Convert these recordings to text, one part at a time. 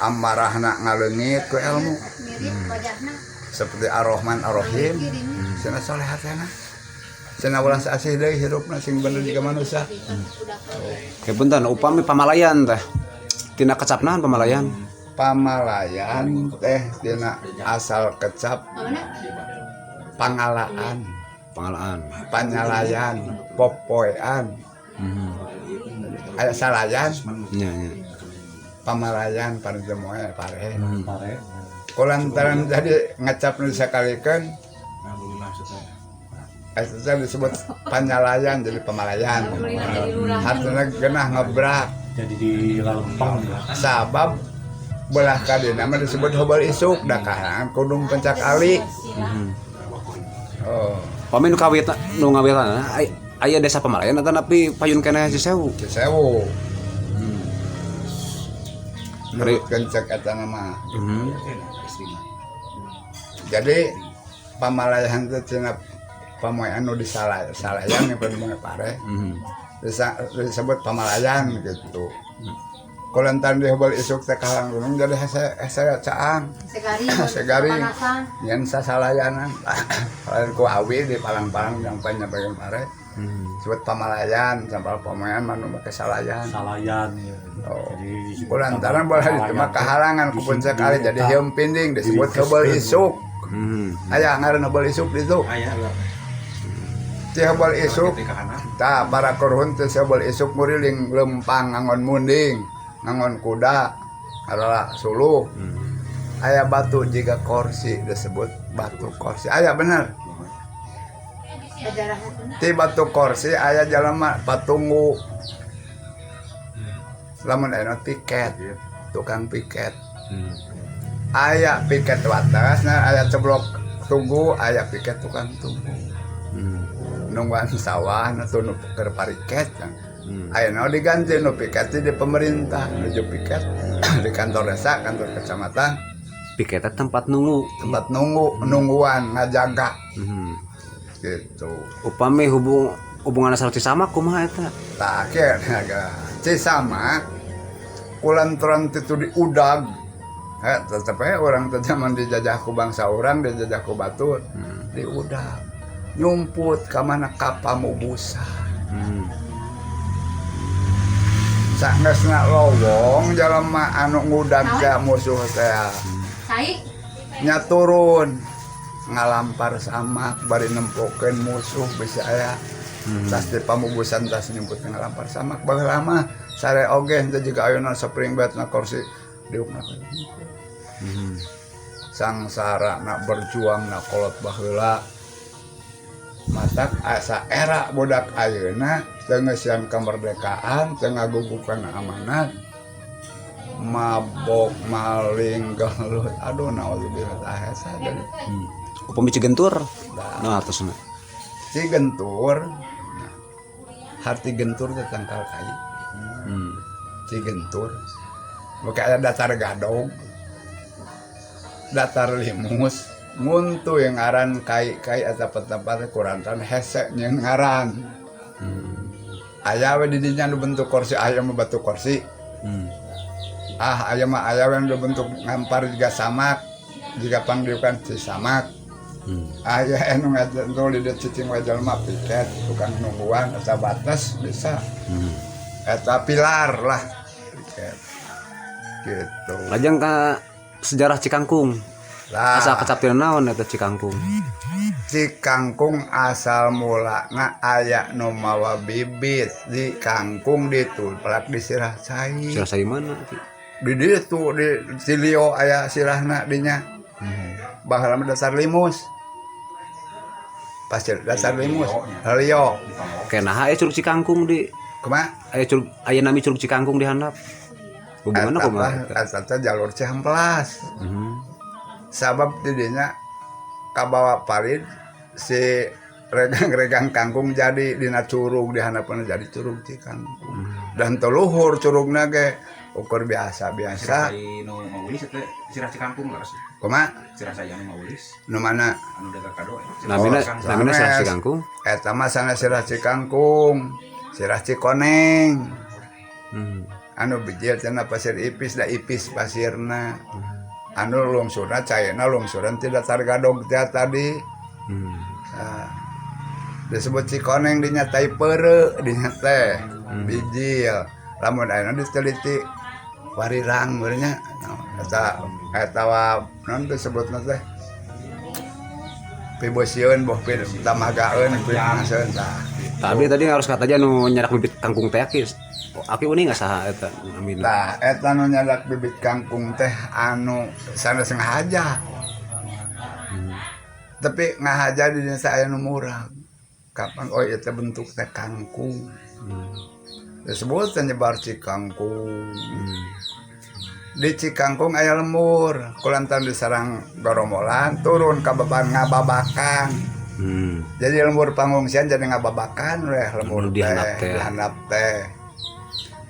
amarahna ngaleungit ku ilmu seperti Ar-Rahman Ar-Rahim cenah solehatna cenah ulah asih deui hirupna sing bener jiga manusia. Kayak punten upami pamalayan teh tina kecap naon pamalayan? Pamalayan teh dina asal kecap pangalaan, panyalayan, popoean, aya salayan, pamalayan panjemoe pare. Kulantaran jadi ngecap nu sakalikeun eta disebut panyalayan jadi pamalayan. Artinya genah ngebrak jadi di Lempang sabab belah kadina mah disebut hobal isuk da kahangan kudung pencak ali. Oh, Pami nu kawit nu ngawitan aya desa pamalayan atau napi payun keneh Cisewu. Cisewu. Menurut kencak eta nama. Jadi pamalayan teh cenah pamoean nu disalayan yang pamoe pare. Disebut pamalayan gitu. Kulantaran di hobal isuk teh kahalang gunung jadi saya caang. Segari. Nyen sasalayanan. Lain ku awi di palang-palang yang panjang pare. Sebut pamalayan sampai pamoean manu make salayan. Salayan ya. Oh. Kulantaran boleh itu mah kahalangan ku puncak kali jadi hieum pinding disebut hobal isuk. Aya ngaran hobal isuk di situ. Ti hobal isuk. Tah para korhun teh hobal isuk muriling lempang ngangon munding, ngangon kuda, adalah suluh. Aya batu jiga kursi disebut batu kursi. Aya bener. Ti batu kursi aya jalema patunggu. Lamun aya piket, tukang piket. Aya piket watasna, aya ceblok tunggu, aya piket tukang tunggu. Nungguan sawah nu keur pariket kan. Ayeuna diganti nu piket di pemerintah, nuju piket di kantor desa, kantor kecamatan. Piketnya tempat nunggu, nungguan ngajaga. Gitu. Upami hubungan asal Cisamak kumaha eta? Tah akhirnya Cisamak kulantaran itu diudag. Tetep orang teh zaman dijajah ku bangsa urang, dijajah ku batur. Diudag. Nyumput ka mana ka pamubusan. Sanesna lowong jalema anu ngudag ka musuh teh. Nya turun ngalampar samak bari nempokeun musuh bisa aya. Tas di pamubusan tas nyumput ngalampar samak baheula mah sare oge teh jiga ayeuna spring bed na kursi diukna. Sangsara na berjuang na kolot baheula. Matak asa era budak ayeuna teu ngeusian kemerdekaan, teu ngagugukan amanat. Mabok, maling, gelut, aduh naudzubillah tah asa deui. Upami Cigentur. Nah atasna. Cigentur. Harti gentur teh tangkal kayu. Cigentur. Boke aya datar gadog. Datar limus. Muntu yang ngaran kai atau tempat kurantan hese yang ngaran. Aya we di dinya nu bentuk kursi aya mah batu kursi. Aya mah aya yang bentuk ngampar juga samak, juga pangdiukan si samak. Aya anu ngajentul di cicing wajal mah piket, tukang nungguan eta batas bisa. Eta pilar lah piket. Gitu. Lajeng ka sejarah Cikangkung. Lah, asal kecapir naon eta Cikangkung? Cikangkung asal mulana aya nu mawa bibit di kangkung ditu pelak di sirah cai. Sirah cai mana? Di ditu di Cilio aya sirahna dinya. Baheula mah dasar limus. Pasir dasar limus. Lio. Kenah aya curug Cikangkung di Kumaha? Aya nami curug Cikangkung di handap. Hubunganna kumaha? Eta jalur Cihamplas. Sabab didinya kabawa parid si regang-regang kangkung jadi dina curug di hanapeun jadi curug Cikangkung. Dan tuluhur curugna ge ukur biasa. Sirah nu maulis teh sirah Cikangkung laras. Kumaha? Sirah saya nu maulis. Nu mana? Anu daga kado. Namina sirah Cikangkung. Eta mah sana sirah Cikangkung. Sirah Cikoneng. anu bijil cenah pasir ipis da ipis pasirna. Anu lungsurna cairna lungsuran tidak targadog tadi. Nah, disebut Cikoneng dinyatai peure dinya teh bijil. Lamun ayeuna diteliti warirang beurnya. Eta naon disebutna teh? Pibosieun boh tamagaeun pinaseun tah. Tapi tadi harus kata aja nu nyarak bibit kangkung teh aki uning nggak saha eta amin. Tah eta nu nyadak bibit kangkung teh anu sanes ngahaja. Tapi ngahaja di desa aya nu murah. Kapan itu bentuk teh kangkung. Disebut nyebar Cikangkung. Di Cikangkung aya lemur, kulantan disarang goromolan turun ka beban ngababakan. Jadi lemur pangungsian jadi ngababakan weh lemur dihandap teh.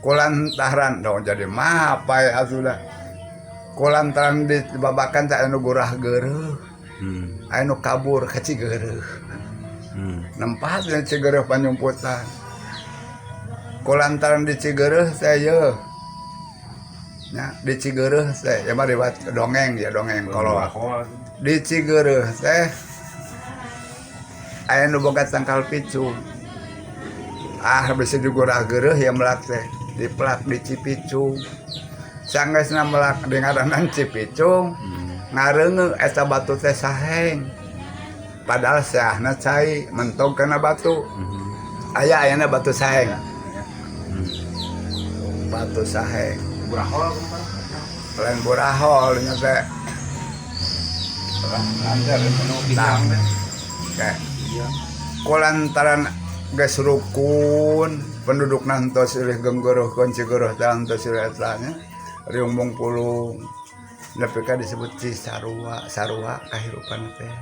Kulantaran dong jadi mapai asudah. Kulantaran di babakan teh anu gurah geureuh. Anu kabur ka Cigeureuh. Nempat di Cigeureuh panyumputan. Kulantaran di Cigeureuh saya nya di Cigeureuh teh ya mah riwayat dongeng ya dongeng kalau di Cigeureuh teh aya nu boga tangkal picung. Bisa digurah geureuh ya melak teh dipelak di Cipicung. Sanggeusna melak di ngaranan Cipicung ngareungeug eta batu teh saheng. Padahal sahna cai mentog kana batu. Ayana batu saheng. Batu saheng. Burahol Lain burahol nya teh. lancar penuh bidang teh. Kayak kulantaran geus rukun penduduk nantos silih genggeruh Cigeureuh teh antos silih etanya riung Bungpulung nepi ka disebut Cisarua sarua kahirupan teh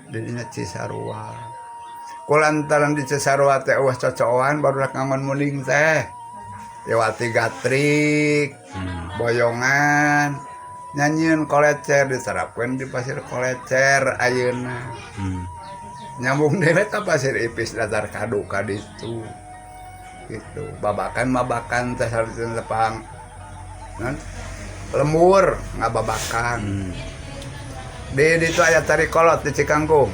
didinya Cisarua kulantaran di Cisarua teh eueuh cocokan barudak ngangon muning teh Dewati Gatrik boyongan nyanyian kolecer diterapkan di pasir kolecer ayeuna nyambung dewek ka pasir ipis datar kadu kaditu gitu babakan teh sareng tepang lemur ngababakan di ditu aya tari kolot di Cikangkung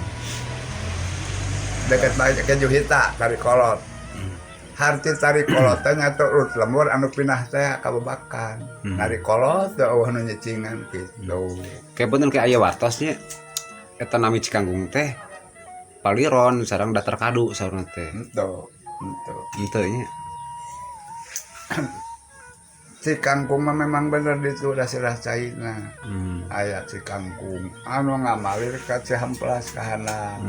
deket ke Juhita tari kolot harti tari kolot teh nya urut lemur anu pinah teh kababakan tari kolot teh eueuh nu nyecingan kitu Kayak bener kayak aya wartos nya eta nami Cikangkung teh paliron sareng datar kadu sareng teh. Henteu Henteu nya. Cikangkung mah memang bener ditu dasirah caina. Aya Cikangkung anu ngamalir ka Cihamplas ka handap.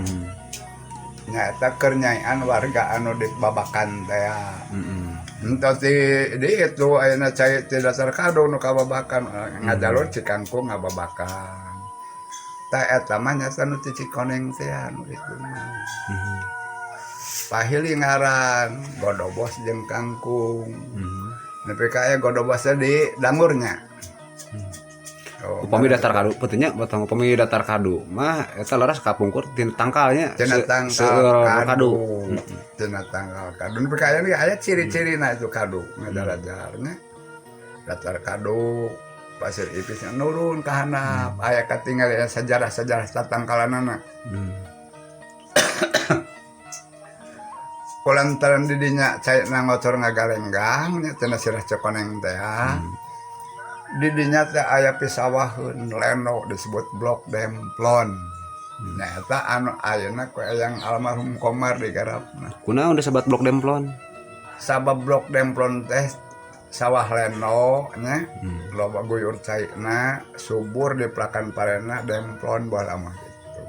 Nyaeta keur nyaian warga anu di babakan teh. Henteu di itu ayeuna cai ti dasar kadu nu kababakan ngajalur Cikangkung ngababakan. Ta eta mah nyata nu ti Cikoneng teh anu itu mah. Pahili ngaran Godobos jeung Kangkung. Nepi ka aya Godobos di dangurnya. Upami datar kadu petenya batang upami datar kadu mah eta laras kapungkur tina tangkalnya cenah tangkal kadu. Cenah tangkal kadu. Nepi ka aya ciri-cirina itu kadu ngadajar-dajarnya. Datar kadu pasir ipis nurun ke handap aya katinggal sejarah-sejarah tatangkalanana. Kulantaran didinya cairna ngocor ngagalenggang nya cenah sirah Cikoneng teh. Didinya teh aya pisawaheun leno disebut Blok Demplon. Nya eta anu ayeuna ku eyang almarhum Komar digarapna. Kunaon disebut Blok Demplon? Sabab Blok Demplon teh sawah leno nya loba guyur cairna subur di pelakan parena demplon baheula mah kitu.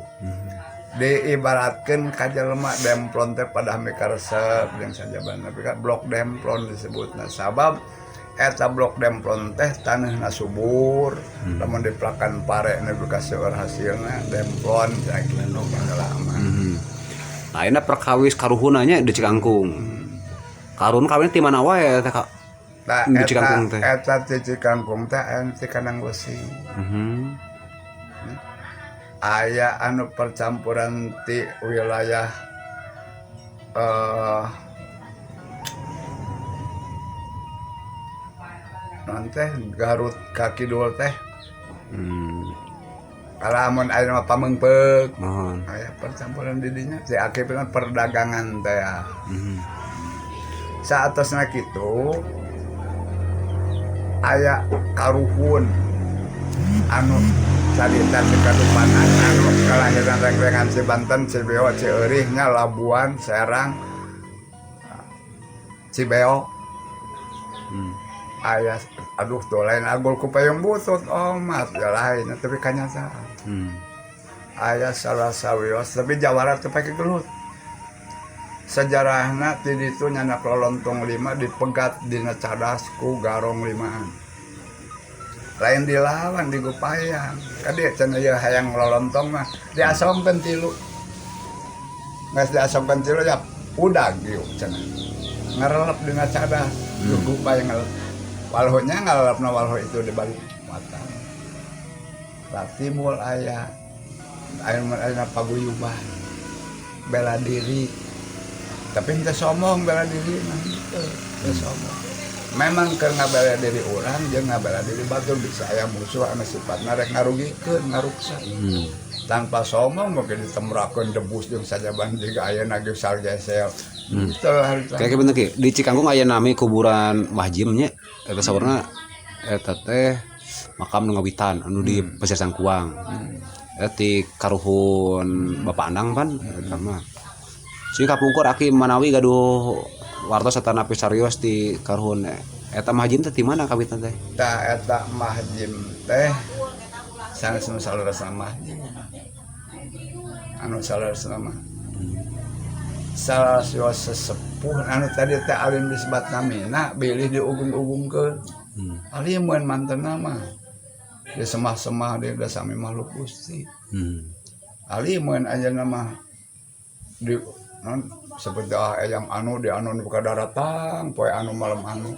Diibaratkeun ka jelema demplon teh pada mikaresep jeung sajabana tapi ka Blok Demplon disebutna sabab eta Blok Demplon teh taneuhna subur lamun di pelakan pare nepi ka seueur hasilna demplon cai leno baheula mah. Ayeuna perkawis karuhuna nya di Cikangkung. Karun kawin ti mana wae teh Kak? Di Cikangkung teh. Eta di Cikangkung teh ente Kanang Leusi. Aya anu percampuran ti wilayah non teh Garut kaki dul teh kalau amun aya mah pameungpeuk mohon aya percampuran di dinya si akibna perdagangan teh saatosna kitu aya karuhun anu carita di Kadupanan anu kelahiran rengrengan si Banten Cibeo Cieurihnya Labuan Serang Cibeo aya aduh tuh lain agul ku payung butut omat ya lain tapi kanyata aya salah sawios tapi jawara teu pake gelut sejarahna ti ditu nyana lolontong 5 dipegat dina cadas ku garong 5an lain dilawan di Gupayang kade cenah ieu hayang lolontong mah diasongkeun 3 geus diasongkeun 3 ya udag ieu cenah ngarelep dina cadas di Gupayang walhonya ngalalapna walho itu di balik mata timbul aya paguyuban bela diri tapi ente sombong bela diri mah ente sombong memang keur ngabela diri urang jeung ngabela diri batur bisa aya musuh anu sifatna rek ngarugikeun ngaruksa tanpa sombong mungkin ditemurakeun debus jeung sajaban jiga ayeuna geus salgesel kayak bener ki di Cikangkung aya nami kuburan Mahjim nya eta saurna eta teh makam nu ngawitan anu di Pasir Sangkuang eta ti karuhun Bapak Anang pan eta mah sing kapungkur aki manawi gaduh wartos eta napi sarios ti karuhun eta Mahjim teh di mana kawitan teh eta Mahjim teh sanes nu salerosna Mahjim anu salerosna mah salah sesepuh anu tadi teh alim disebut namina bilih diugung-ugungkeun alimun mantenna mah di semah-semah dia udah sami makhluk Gusti alimun ayeuna mah di non seperti ayam anu di anu buka daratang poe anu malam anu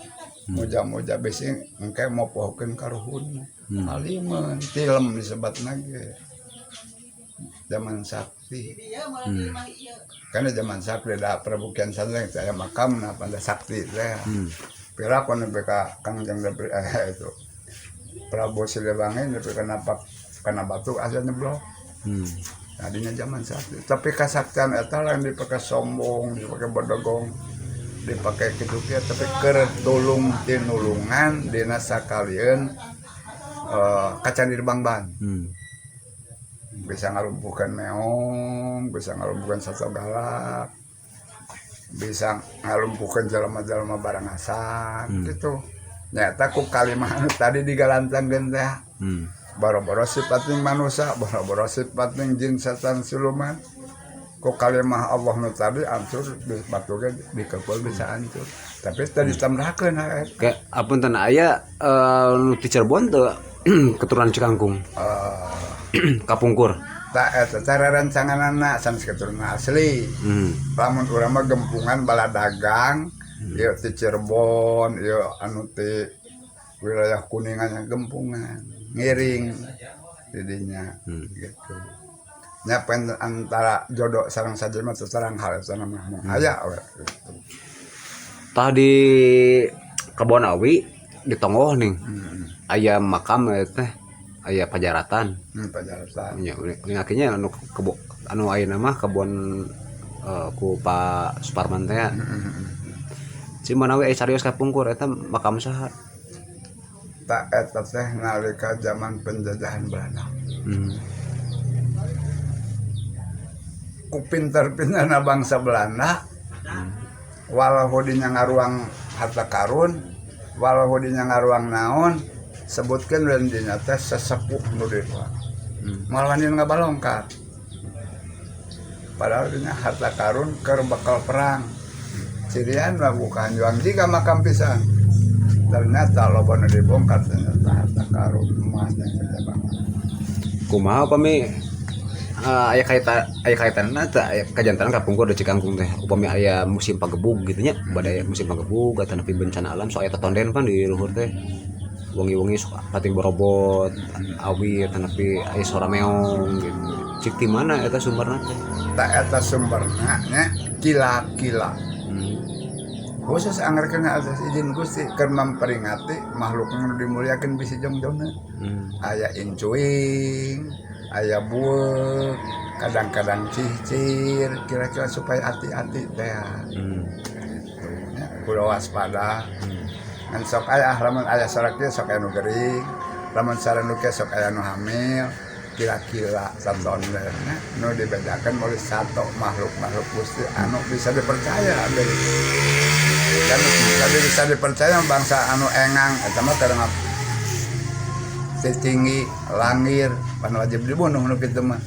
muja-muja besi engke mau pohokeun karuhun alimun tilem disebutna ge zaman sakti karena zaman sakti ada perbukian saja saya makam na pada sakti saya pira kono beka Kangjeng itu Prabu Siliwangi tapi kenapa karena batu asa nyeblok tadinya zaman sakti tapi kasaktian eta lain dipakai sombong dipakai bodogong dipakai kitu kieu tapi keur tulung tinulungan dina sakalieun kacan dirbangban bisa ngalumpuhkan meong, bisa ngalumpuhkan sato galak, bisa ngalumpuhkan jalma-jalma barang asan gitu. Nyata ku kalimah anu tadi digalantangkeun teh. Boro-boro sifatning manusia, boro-boro sifatning jin setan siluman. Ku kalimah Allah nu tadi hancur di batuge dikepul bisa hancur. Tapi tadi ditamrahkeun kayak apunten aya nu ti Cirebon teu keturunan Cikangkung. Kapungkur tak eta cara rancanganana sanes keturunan asli lamun urang mah gempungan bala dagang ieu ti Cirebon ieu anu ti wilayah Kuningan yang gempungan ngiring didinya gitu nya antara jodoh sareng saja mah sareng hal sana mah aya we gitu tadi Kebon Awi di Tonggoh nih aya makam teh aya pajaratan nya ini akhirnya anu anu ayeuna mah kebon ku Pak Suparman teh si manawi aya sarios kapungkur eta makam saha tak eta teh nalika zaman penjajahan Belanda ku pinter-pinterna bangsa Belanda walau dinya ngaruang harta karun walau dinya ngaruang naon sebutkan dan dinyata sesepuh nudirwa malah yang ngabalongkat padahal dinya harta karun keur bakal perang cirian lah bukan juang jika makam pisan ternyata loba nu dibongkar ternyata harta karun emasnya kumaha upami aya kaitanna teh aya kajantanan kapungkur di Cikangkung teh upami aya musim pagebug gitu nya badaya musim pagebug atau nepi bencana alam so aya tonden pan di luhur teh wengi-wengi suka pating borobot awi tanapi aya suara meong gitu cik di mana eta sumberna teh tak eta sumberna nya kila-kila khusus anggar kena atas izin Gusti keur memperingati makhluk nu dimuliakeun bisi jongjongna. Aya incuing, aya bueuk, kadang-kadang cicir, kira-kira supaya hati-hati teh. Ya, kudu waspada. Ngan sok aya lamun aya sorak teh sok aya nu gering, lamun sareng nu sok aya nu hamil. Kira-kira contohnya nu dibedakan oleh satu makhluk Gusti anu bisa dipercaya dan bisa dipercaya bangsa anu engang eta mah karena tinggi langir pan wajib dibunuh nu kitu mah.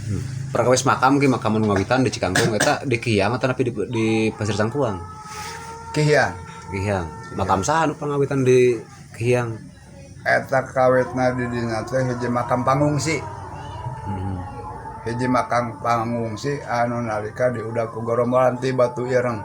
Prakawis makam ge makam nu ngawitan di Cikangkung eta di Kihang atau tapi di Pasir Sangkuang. Kihang Makam saha nu pangawitan di Kihang? Eta kawitna di dina teh hiji makam pangungsi. Hiji makam pangungsi anu nalika diudag ku gorombolan ti Batu Ireng.